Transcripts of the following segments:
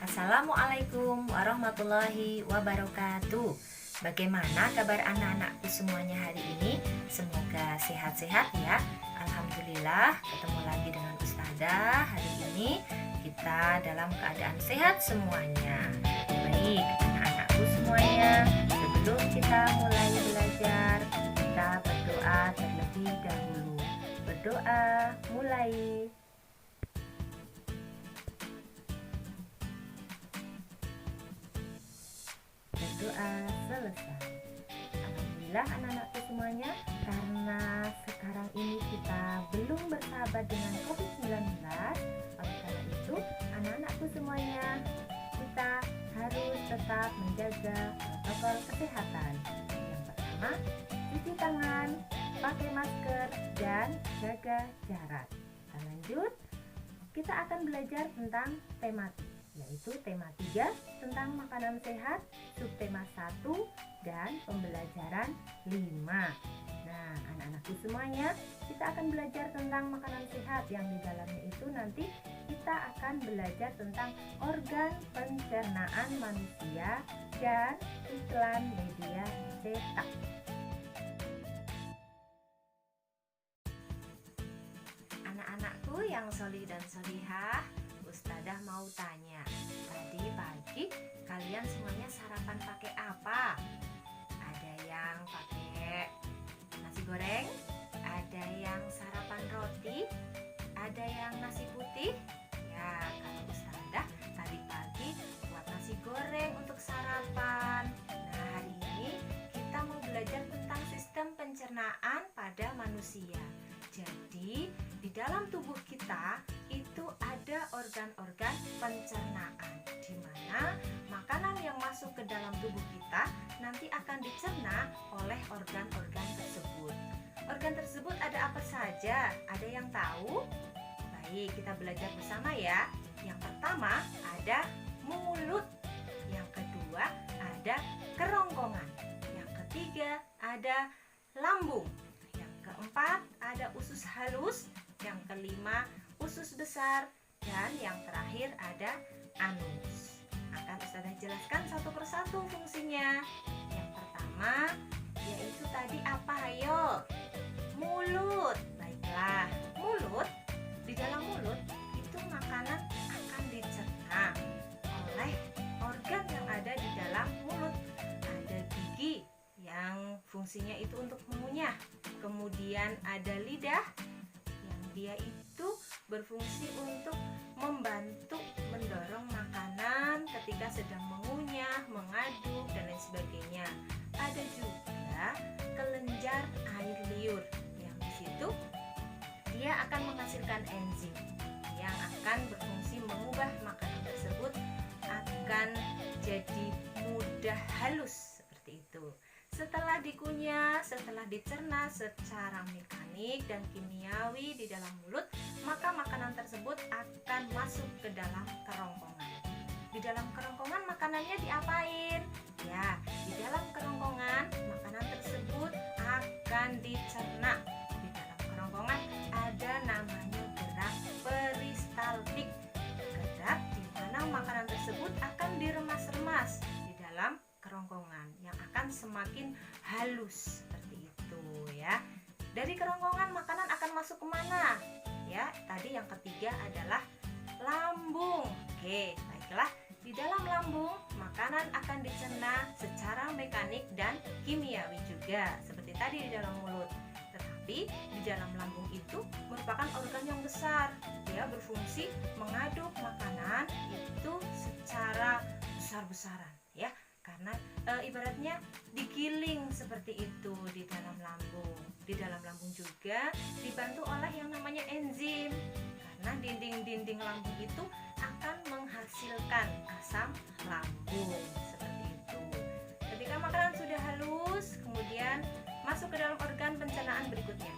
Assalamualaikum warahmatullahi wabarakatuh. Bagaimana kabar anak-anakku semuanya hari ini? Semoga sehat-sehat ya. Alhamdulillah ketemu lagi dengan Ustazah. Hari ini kita dalam keadaan sehat semuanya. Baik anak-anakku semuanya, sebelum kita mulai belajar, kita berdoa terlebih dahulu. Berdoa mulai. Doa selesai. Alhamdulillah anak-anakku semuanya, karena sekarang ini kita belum bersahabat dengan COVID-19, oleh karena itu anak-anakku semuanya, kita harus tetap menjaga protokol kesehatan. Yang pertama, cuci tangan, pakai masker, dan jaga jarak. Lanjut, kita akan belajar tentang tematik, yaitu tema 3 tentang makanan sehat, subtema 1 dan pembelajaran 5. Nah, anak-anakku semuanya, kita akan belajar tentang makanan sehat yang di dalamnya itu nanti kita akan belajar tentang organ pencernaan manusia dan iklan media cetak. Anak-anakku yang solih dan solihah, Ustazah mau tanya, tadi pagi kalian semuanya sarapan pakai apa? Ada yang pakai nasi goreng, ada yang sarapan roti, ada yang nasi putih. Ya, kalau Ustazah tadi pagi buat nasi goreng untuk sarapan. Nah, hari ini kita mau belajar tentang sistem pencernaan pada manusia. Jadi, di dalam tubuh kita itu ada organ-organ pencernaan, di mana makanan yang masuk ke dalam tubuh kita nanti akan dicerna oleh organ-organ tersebut. Organ tersebut ada apa saja? Ada yang tahu? Baik, kita belajar bersama ya. Yang pertama ada mulut, yang kedua ada kerongkongan, yang ketiga ada lambung, yang keempat ada usus halus, yang kelima usus besar, dan yang terakhir ada anus. Akan Ustazah jelaskan satu persatu fungsinya. Yang pertama yaitu tadi apa, ayo? Mulut. Baiklah, mulut, di dalam mulut itu makanan akan dicerna oleh organ yang ada di dalam mulut. Ada gigi yang fungsinya itu untuk mengunyah, kemudian ada lidah yang dia itu berfungsi untuk membantu mendorong makanan ketika sedang mengunyah, mengaduk, dan lain sebagainya. Ada juga kelenjar air liur yang di situ dia akan menghasilkan enzim yang akan berfungsi mengubah makanan tersebut akan jadi mudah halus seperti itu. Setelah dikunyah, setelah dicerna secara mekanik dan kimiawi di dalam mulut, maka makanan tersebut akan masuk ke dalam kerongkongan. Di dalam kerongkongan makanannya diapain? Ya, di dalam kerongkongan makanan tersebut akan dicerna. Di dalam kerongkongan ada namanya gerak peristaltik. Gerak di mana makanan tersebut akan diremas-remas di dalam kerongkongan yang akan semakin halus seperti itu ya. Dari kerongkongan makanan akan masuk kemana? Ya, tadi yang ketiga adalah lambung. Oke, baiklah. Di dalam lambung makanan akan dicerna secara mekanik dan kimiawi juga seperti tadi di dalam mulut. Tetapi di dalam lambung itu merupakan organ yang besar. Dia berfungsi mengaduk makanan itu secara besar-besaran ya. Karena ibaratnya digiling seperti itu di dalam lambung. Di dalam lambung juga dibantu oleh yang namanya enzim. Karena dinding-dinding lambung itu akan menghasilkan asam lambung seperti itu. Ketika makanan sudah halus, kemudian masuk ke dalam organ pencernaan berikutnya,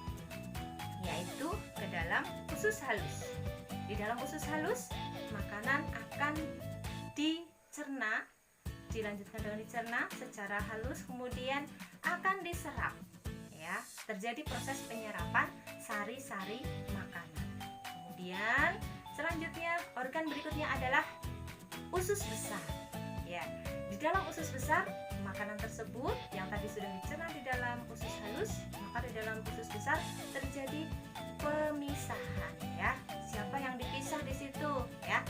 yaitu ke dalam usus halus. Di dalam usus halus, makanan akan dicerna, dilanjutkan dengan dicerna secara halus, kemudian akan diserap ya, terjadi proses penyerapan sari-sari makanan. Kemudian selanjutnya organ berikutnya adalah usus besar. Ya, di dalam usus besar makanan tersebut yang tadi sudah dicerna di dalam usus halus, maka di dalam usus besar terjadi pemisahan ya. Siapa yang dipisah di situ ya?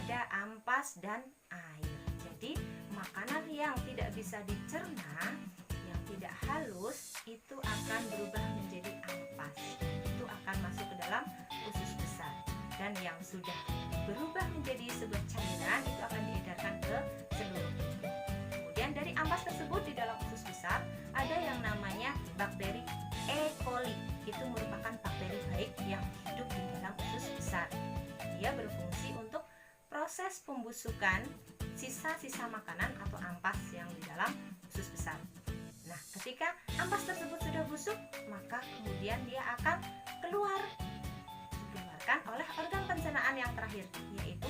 Ada ampas dan air. Jadi makanan yang tidak bisa dicerna, yang tidak halus itu akan berubah menjadi ampas. Itu akan masuk ke dalam usus besar. Dan yang sudah berubah menjadi sebuah cairan itu akan diedarkan ke seluruh tubuh. Kemudian dari ampas tersebut di dalam usus besar ada yang namanya bakteri E. coli. Itu merupakan bakteri baik yang hidup di dalam usus besar. Dia berfungsi untuk proses pembusukan sisa-sisa makanan atau ampas yang di dalam usus besar. Nah, ketika ampas tersebut sudah busuk, maka kemudian dia akan dikeluarkan oleh organ pencernaan yang terakhir, yaitu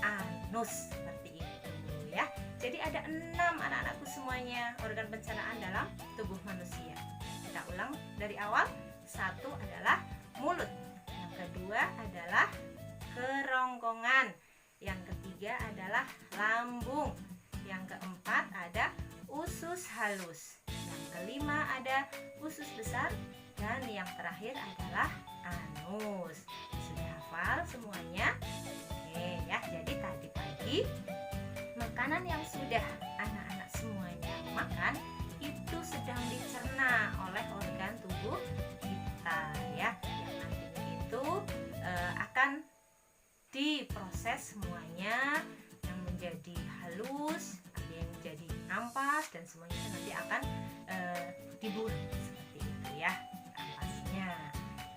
anus, seperti itu ya. Jadi ada 6 anak-anakku semuanya organ pencernaan dalam tubuh manusia. Kita ulang dari awal. 1 adalah mulut, yang kedua adalah kerongkongan, yang ketiga adalah lambung, yang keempat ada usus halus, yang kelima ada usus besar, dan yang terakhir adalah anus. Sudah hafal semuanya? Oke ya, jadi tadi pagi makanan yang sudah anak-anak semuanya makan itu sedang dicerna oleh organ tubuh kita ya, yang nantinya itu akan diproses semuanya yang menjadi halus, ada yang menjadi ampas, dan semuanya nanti akan dibuat seperti itu ya ampasnya.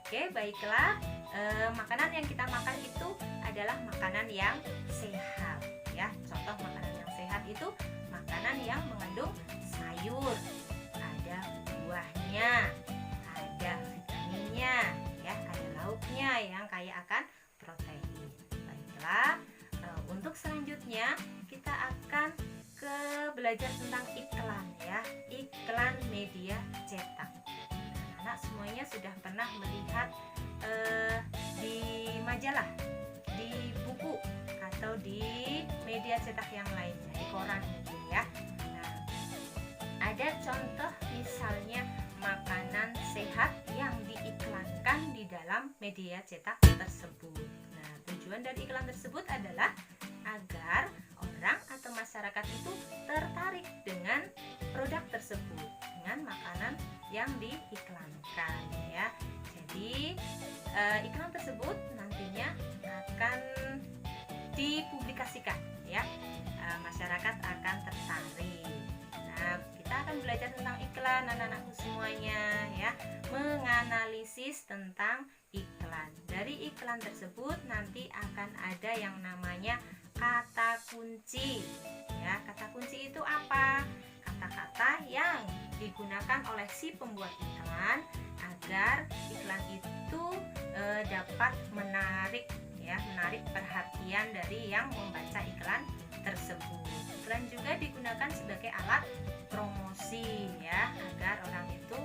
Oke, baiklah, makanan yang kita makan itu adalah makanan yang sehat ya. Contoh makanan yang sehat itu makanan yang mengandung sayur, ada buahnya, ada vitaminnya ya, ada lauknya yang kaya akan protein. Baiklah, untuk selanjutnya kita akan belajar tentang iklan ya, iklan media cetak. Anak semuanya sudah pernah melihat di majalah, di buku, atau di media cetak yang lainnya, di koran mungkin ya. Nah, ada contoh misalnya makanan sehat yang diiklankan di dalam media cetak tersebut. Nah, tujuan dari iklan tersebut adalah agar orang atau masyarakat itu tertarik dengan produk tersebut, dengan makanan yang diiklankan ya. Jadi iklan tersebut nantinya akan dipublikasikan ya, masyarakat akan tertarik. Nah, kita akan belajar tentang iklan anak-anakku semuanya ya, menganalisis tentang iklan. Dari iklan tersebut nanti akan ada yang namanya kata kunci ya. Kata kunci itu apa? Kata-kata yang digunakan oleh si pembuat iklan agar iklan itu dapat menarik perhatian dari yang membaca iklan tersebut. Iklan juga digunakan sebagai alat promosi ya, agar orang itu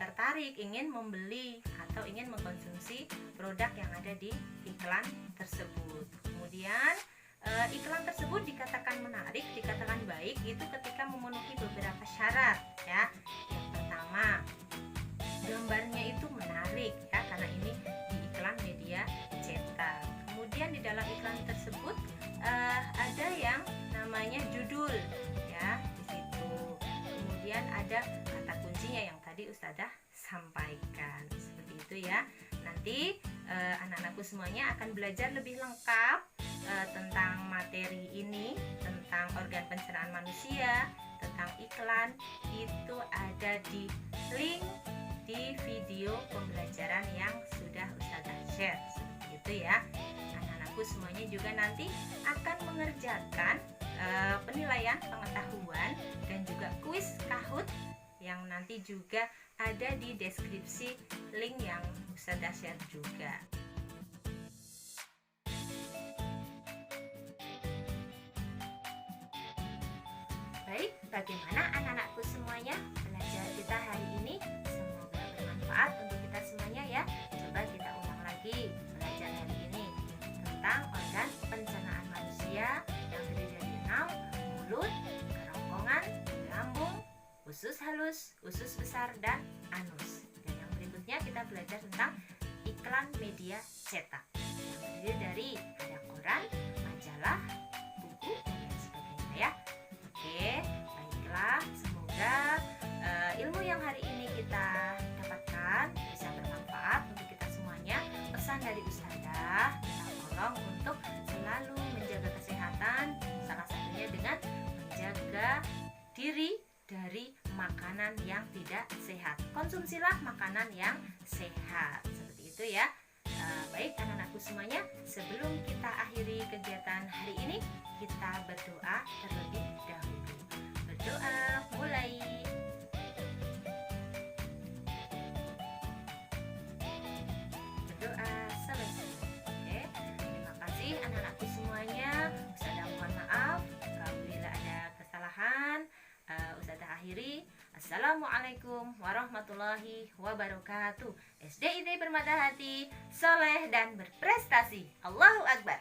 tertarik ingin membeli atau ingin mengkonsumsi produk yang ada di iklan tersebut. Kemudian iklan tersebut dikatakan menarik, dikatakan baik itu ketika memenuhi beberapa syarat ya. Yang pertama, gambarnya itu menarik ya, karena ini di iklan media cetak. Kemudian di dalam iklan tersebut ada yang namanya judul ya di situ. Kemudian ada kata kuncinya yang tadi Ustadzah sampaikan seperti itu ya. Nanti anak-anakku semuanya akan belajar lebih lengkap tentang materi ini, tentang organ pencernaan manusia, tentang iklan. Itu ada di link di video pembelajaran yang sudah Ustadzah share seperti itu ya. Anak-anakku semuanya juga nanti akan mengerjakan penilaian pengetahuan dan juga kuis Kahoot yang nanti juga ada di deskripsi link yang Ustadzah share juga. Baik, bagaimana anak-anakku semuanya belajar kita hari ini? Semoga bermanfaat untuk kita semuanya ya. Coba kita ulang lagi belajar hari ini tentang organ pencernaan manusia yang usus halus, usus besar, dan anus. Dan yang berikutnya kita belajar tentang iklan media cetak yang terdiri dari ada koran, majalah, buku, dan lain sebagainya ya. Oke, baiklah, semoga ilmu yang hari ini kita dapatkan bisa bermanfaat untuk kita semuanya. Pesan dari Ustazah, kita tolong untuk selalu menjaga kesehatan, salah satunya dengan menjaga diri dari makanan yang tidak sehat. Konsumsilah makanan yang sehat, seperti itu ya. Baik anak-anakku semuanya, sebelum kita akhiri kegiatan hari ini, kita berdoa terlebih dahulu. Berdoa mulai. Berdoa selesai. Oke, terima kasih anak-anakku semuanya. Ustazah mohon maaf apabila ada kesalahan. Ustazah akhiri. Assalamualaikum warahmatullahi wabarakatuh. SDIT Permata Hati, soleh dan berprestasi. Allahu Akbar.